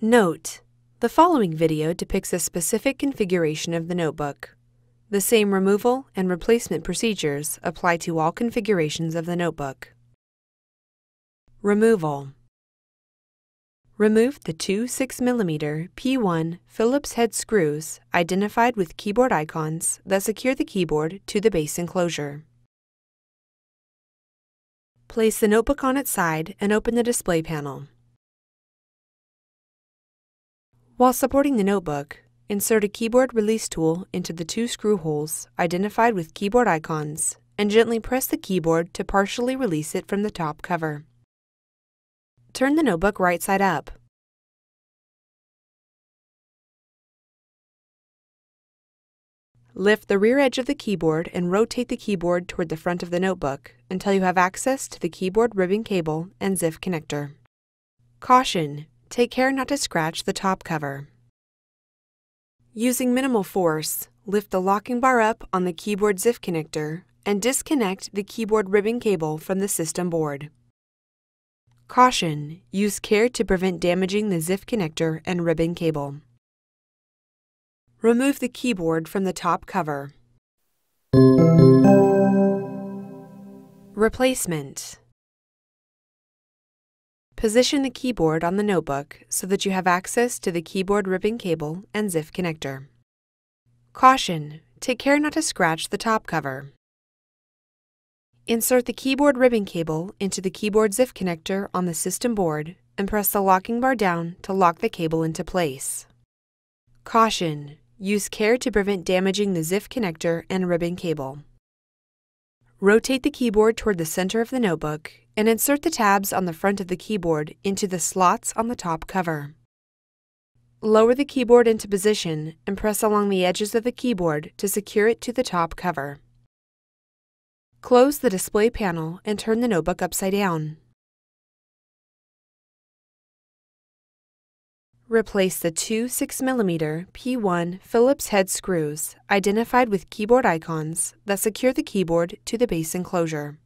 Note: the following video depicts a specific configuration of the notebook. The same removal and replacement procedures apply to all configurations of the notebook. Removal. Remove the two 6mm P1 Phillips head screws identified with keyboard icons that secure the keyboard to the base enclosure. Place the notebook on its side and open the display panel. While supporting the notebook, insert a keyboard release tool into the two screw holes identified with keyboard icons and gently press the keyboard to partially release it from the top cover. Turn the notebook right side up. Lift the rear edge of the keyboard and rotate the keyboard toward the front of the notebook until you have access to the keyboard ribbon cable and ZIF connector. Caution: take care not to scratch the top cover. Using minimal force, lift the locking bar up on the keyboard ZIF connector and disconnect the keyboard ribbon cable from the system board. Caution: use care to prevent damaging the ZIF connector and ribbon cable. Remove the keyboard from the top cover. Replacement. Position the keyboard on the notebook so that you have access to the keyboard ribbon cable and ZIF connector. Caution: take care not to scratch the top cover. Insert the keyboard ribbon cable into the keyboard ZIF connector on the system board and press the locking bar down to lock the cable into place. Caution: use care to prevent damaging the ZIF connector and ribbon cable. Rotate the keyboard toward the center of the notebook and insert the tabs on the front of the keyboard into the slots on the top cover. Lower the keyboard into position and press along the edges of the keyboard to secure it to the top cover. Close the display panel and turn the notebook upside down. Replace the two 6mm P1 Phillips head screws identified with keyboard icons that secure the keyboard to the base enclosure.